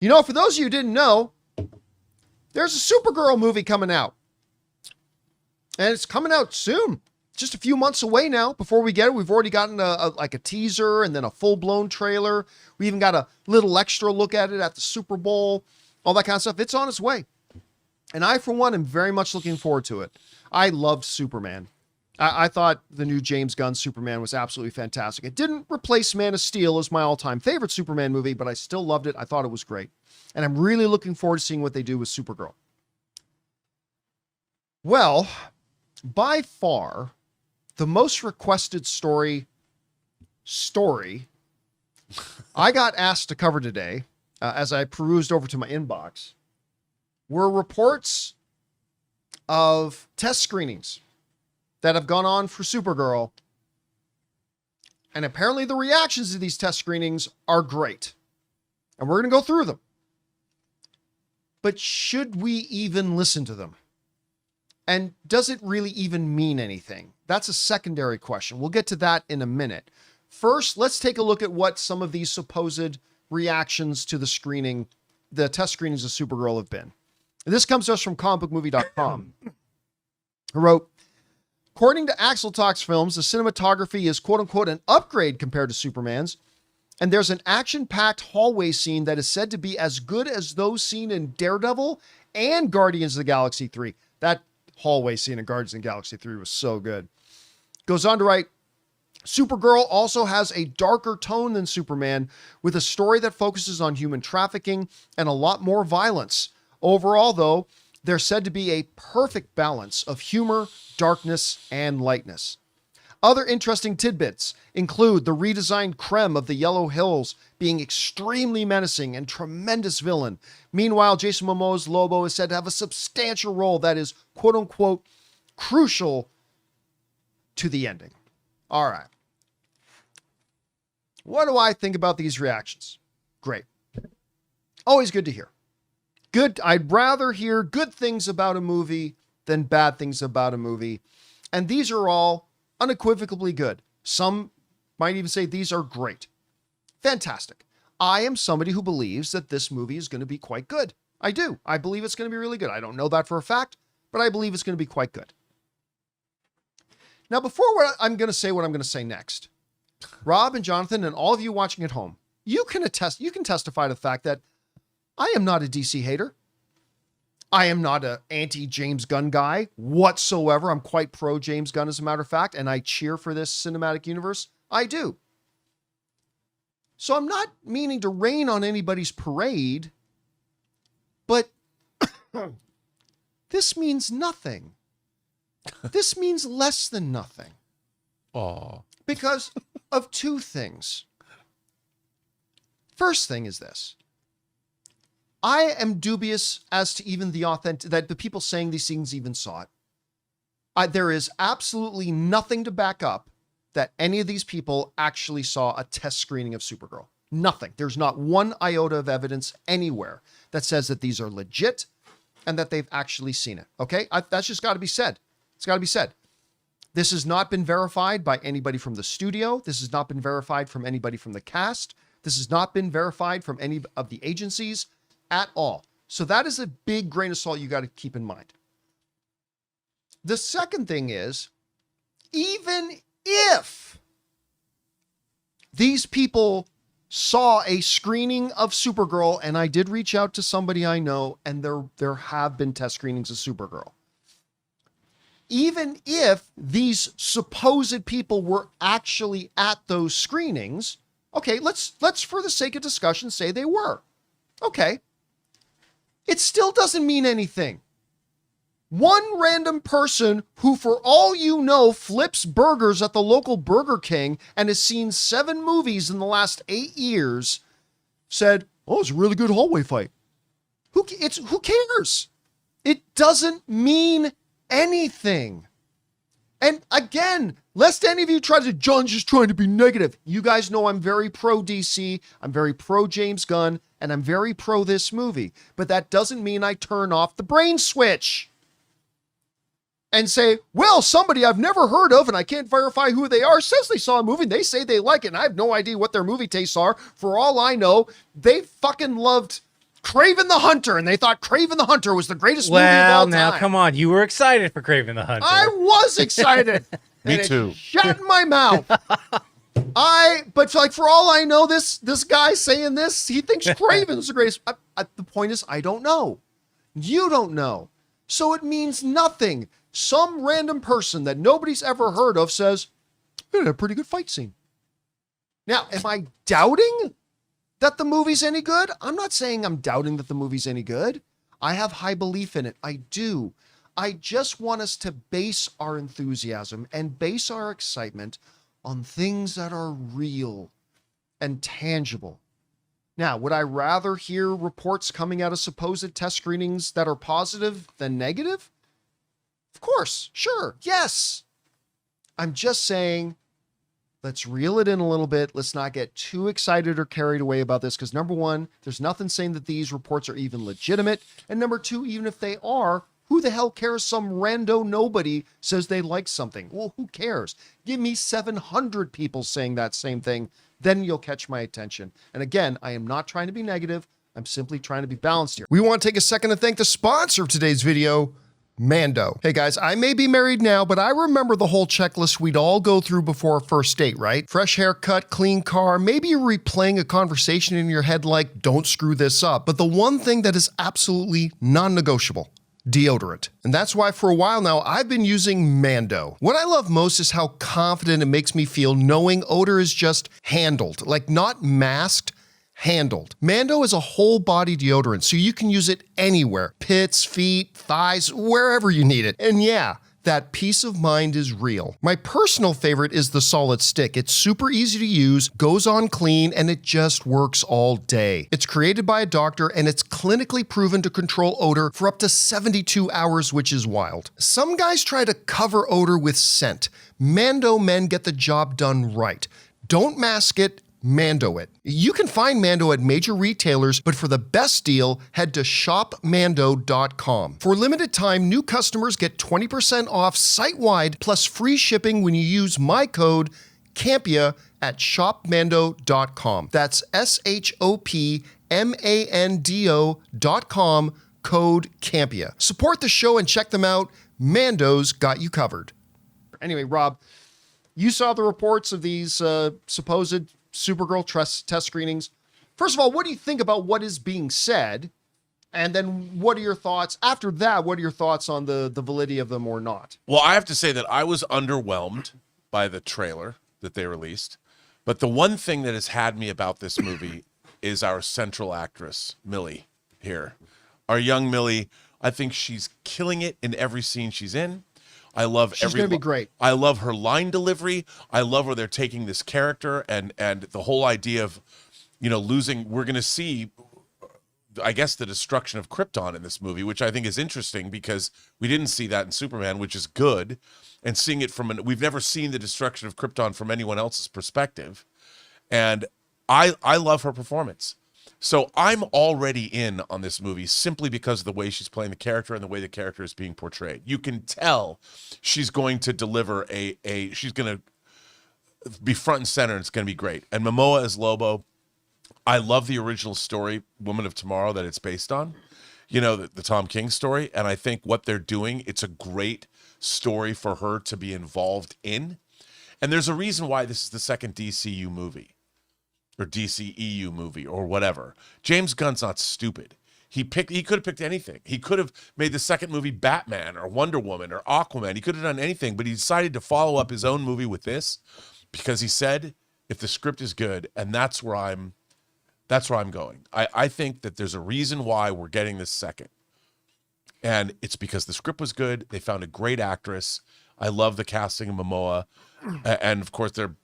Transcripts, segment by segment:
You know, for those of you who didn't know, there's a Supergirl movie coming out. And it's coming out soon. Just a few months away now. Before we get it, we've already gotten a teaser and then a full-blown trailer. We even got a little extra look at it at the Super Bowl. All that kind of stuff. It's on its way. And I, for one, am very much looking forward to it. I loved Superman. I thought the new James Gunn Superman was absolutely fantastic. It didn't replace Man of Steel as my all-time favorite Superman movie, but I still loved it. I thought it was great. And I'm really looking forward to seeing what they do with Supergirl. Well, by far, the most requested story I got asked to cover today, as I perused over to my inbox, were reports of test screenings that have gone on for Supergirl. And apparently the reactions to these test screenings are great. And we're going to go through them. But should we even listen to them? And does it really even mean anything? That's a secondary question. We'll get to that in a minute. First, let's take a look at what some of these supposed reactions to the test screenings of Supergirl have been. And this comes to us from comicbookmovie.com, who wrote, according to Axel Talks Films, the cinematography is quote-unquote an upgrade compared to Superman's, and there's an action-packed hallway scene that is said to be as good as those seen in Daredevil and Guardians of the Galaxy 3. That hallway scene in Guardians of the Galaxy 3 was so good. Goes on to write, Supergirl also has a darker tone than Superman, with a story that focuses on human trafficking and a lot more violence. Overall, though, there's said to be a perfect balance of humor, darkness, and lightness. Other interesting tidbits include the redesigned Krem of the Yellow Hills being extremely menacing and tremendous villain. Meanwhile, Jason Momoa's Lobo is said to have a substantial role that is, quote-unquote, crucial to the ending. All right. What do I think about these reactions? Great. Always good to hear. Good. I'd rather hear good things about a movie than bad things about a movie. And these are all unequivocally good. Some might even say these are great. Fantastic. I am somebody who believes that this movie is going to be quite good. I do. I believe it's going to be really good. I don't know that for a fact, but I believe it's going to be quite good. Now, before I'm going to say what I'm going to say next, Rob and Jonathan and all of you watching at home, you can testify to the fact that I am not a DC hater. I am not an anti-James Gunn guy whatsoever. I'm quite pro-James Gunn, as a matter of fact, and I cheer for this cinematic universe. I do. So I'm not meaning to rain on anybody's parade, but this means nothing. This means less than nothing. Aw. Because of two things. First thing is this. I am dubious as to even that the people saying these things even saw it. There is absolutely nothing to back up that any of these people actually saw a test screening of Supergirl. Nothing. There's not one iota of evidence anywhere that says that these are legit and that they've actually seen it. Okay? That's just got to be said. It's got to be said. This has not been verified by anybody from the studio. This has not been verified from anybody from the cast. This has not been verified from any of the agencies at all. So that is a big grain of salt you got to keep in mind. The second thing is, even if these people saw a screening of Supergirl, and I did reach out to somebody I know, and there have been test screenings of Supergirl. Even if these supposed people were actually at those screenings, okay, let's for the sake of discussion say they were. Okay. It still doesn't mean anything. One random person who, for all you know, flips burgers at the local Burger King and has seen 7 movies in the last 8 years said, oh, it's a really good hallway fight. Who cares? It doesn't mean anything. And again, lest any of you try to, John's just trying to be negative. You guys know I'm very pro DC. I'm very pro James Gunn, and I'm very pro this movie. But that doesn't mean I turn off the brain switch and say, well, somebody I've never heard of and I can't verify who they are says they saw a movie and they say they like it and I have no idea what their movie tastes are. For all I know, they fucking loved Craven the Hunter, and they thought Craven the Hunter was the greatest movie of all time. Well, now come on, you were excited for Craven the Hunter. I was excited. Me too. Shut in my mouth. But like for all I know, this guy saying this, he thinks Craven's the greatest. The point is, I don't know. You don't know. So it means nothing. Some random person that nobody's ever heard of says, it had a pretty good fight scene. Now, am I doubting that the movie's any good? I'm not saying I'm doubting that the movie's any good. I have high belief in it. I do. I just want us to base our enthusiasm and base our excitement on things that are real and tangible. Now, would I rather hear reports coming out of supposed test screenings that are positive than negative? Of course, sure, yes. I'm just saying, let's reel it in a little bit. Let's not get too excited or carried away about this because number one, there's nothing saying that these reports are even legitimate. And number two, even if they are, who the hell cares? Some rando nobody says they like something. Well, who cares? Give me 700 people saying that same thing. Then you'll catch my attention. And again, I am not trying to be negative. I'm simply trying to be balanced here. We want to take a second to thank the sponsor of today's video, Mando. Hey guys, I may be married now, but I remember the whole checklist we'd all go through before a first date, right? Fresh haircut, clean car, maybe you're replaying a conversation in your head like, don't screw this up. But the one thing that is absolutely non-negotiable, deodorant. And that's why for a while now, I've been using Mando. What I love most is how confident it makes me feel knowing odor is just handled, like not masked, handled. Mando is a whole body deodorant, so you can use it anywhere. Pits, feet, thighs, wherever you need it. And yeah, that peace of mind is real. My personal favorite is the solid stick. It's super easy to use, goes on clean, and it just works all day. It's created by a doctor and it's clinically proven to control odor for up to 72 hours, which is wild. Some guys try to cover odor with scent. Mando men get the job done right. Don't mask it, Mando it. You can find Mando at major retailers, but for the best deal, head to shopmando.com. For limited time, new customers get 20% off site-wide plus free shipping when you use my code Campea at shopmando.com. That's shopmando.com, code Campea. Support the show and check them out. Mando's got you covered. Anyway, Rob, you saw the reports of these supposed Supergirl test screenings. First of all, what do you think about what is being said? And then what are your thoughts? After that, what are your thoughts on the validity of them or not? Well, I have to say that I was underwhelmed by the trailer that they released. But the one thing that has had me about this movie is our central actress, Millie, here. Our young Millie, I think she's killing it in every scene she's in. I love She's going to be great. I love her line delivery. I love where they're taking this character and the whole idea of, losing. We're going to see, I guess, the destruction of Krypton in this movie, which I think is interesting because we didn't see that in Superman, which is good. And seeing it we've never seen the destruction of Krypton from anyone else's perspective. And I love her performance. So I'm already in on this movie simply because of the way she's playing the character and the way the character is being portrayed. You can tell she's going to deliver she's going to be front and center, and it's going to be great. And Momoa as Lobo, I love the original story, Woman of Tomorrow, that it's based on, the Tom King story. And I think what they're doing, it's a great story for her to be involved in. And there's a reason why this is the second DCU movie. Or DCEU movie or whatever. James Gunn's not stupid. He could have picked anything. He could have made the second movie Batman or Wonder Woman or Aquaman. He could have done anything, but he decided to follow up his own movie with this because he said, if the script is good, and that's where I'm going. I think that there's a reason why we're getting this second. And it's because the script was good. They found a great actress. I love the casting of Momoa. And of course they're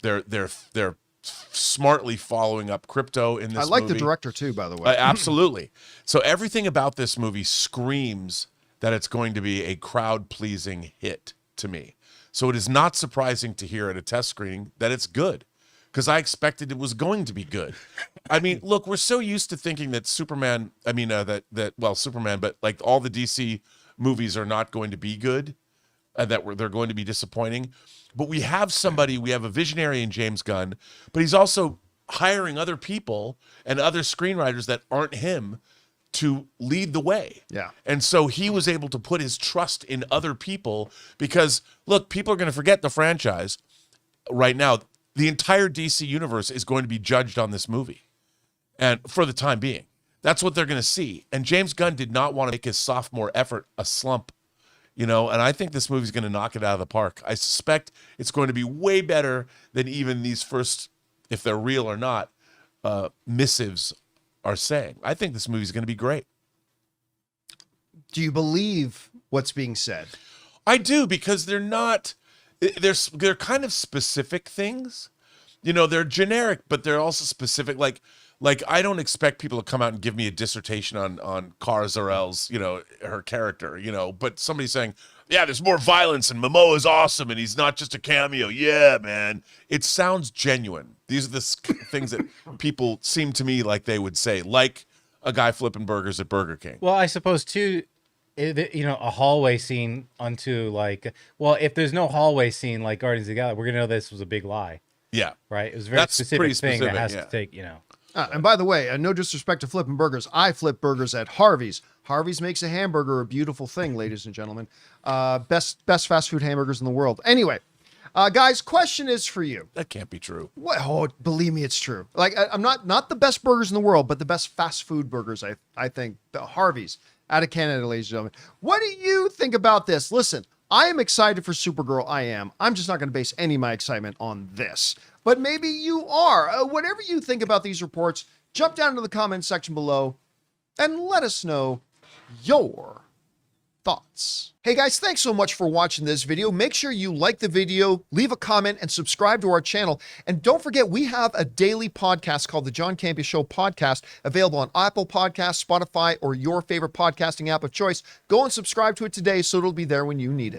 smartly following up Crypto in this movie. I like the director too, by the way. Absolutely. So everything about this movie screams that it's going to be a crowd-pleasing hit to me. So it is not surprising to hear at a test screening that it's good, because I expected it was going to be good. I mean, look, we're so used to thinking that Superman, Superman, but like all the DC movies are not going to be good, they're going to be disappointing. But we have a visionary in James Gunn, but he's also hiring other people and other screenwriters that aren't him to lead the way. Yeah. And so he was able to put his trust in other people because, look, people are going to forget the franchise right now. The entire DC universe is going to be judged on this movie. And for the time being, that's what they're going to see. And James Gunn did not want to make his sophomore effort a slump, and I think this movie's going to knock it out of the park. I suspect it's going to be way better than even these first, if they're real or not, missives are saying. I think this movie's going to be great. Do you believe what's being said? I do, because they're kind of specific things. They're generic, but they're also specific. Like I don't expect people to come out and give me a dissertation on Kara Zor-El's, her character, but somebody saying, yeah, there's more violence and Momoa is awesome and he's not just a cameo. Yeah, man. It sounds genuine. These are the things that people seem to me like they would say, like a guy flipping burgers at Burger King. Well, I suppose too, a hallway scene onto if there's no hallway scene like Guardians of the Galaxy, we're gonna know this was a big lie, Yeah. right? It was a very That's specific pretty thing that specific, has yeah. to take, And by the way, no disrespect to flipping burgers, I flip burgers at Harvey's. Harvey's makes a hamburger a beautiful thing, ladies and gentlemen. Best fast food hamburgers in the world. Anyway, guys, question is for you. That can't be true. What? Oh, believe me, it's true. I'm not the best burgers in the world, but the best fast food burgers. I think the Harvey's out of Canada, ladies and gentlemen. What do you think about this? Listen, I am excited for Supergirl. I am. I'm just not going to base any of my excitement on this. But maybe you are. Whatever you think about these reports, jump down to the comments section below and let us know your thoughts. Hey guys, thanks so much for watching this video. Make sure you like the video, leave a comment, and subscribe to our channel. And don't forget, we have a daily podcast called the John Campea Show podcast, available on Apple Podcasts, Spotify, or your favorite podcasting app of choice. Go and subscribe to it today so it'll be there when you need it.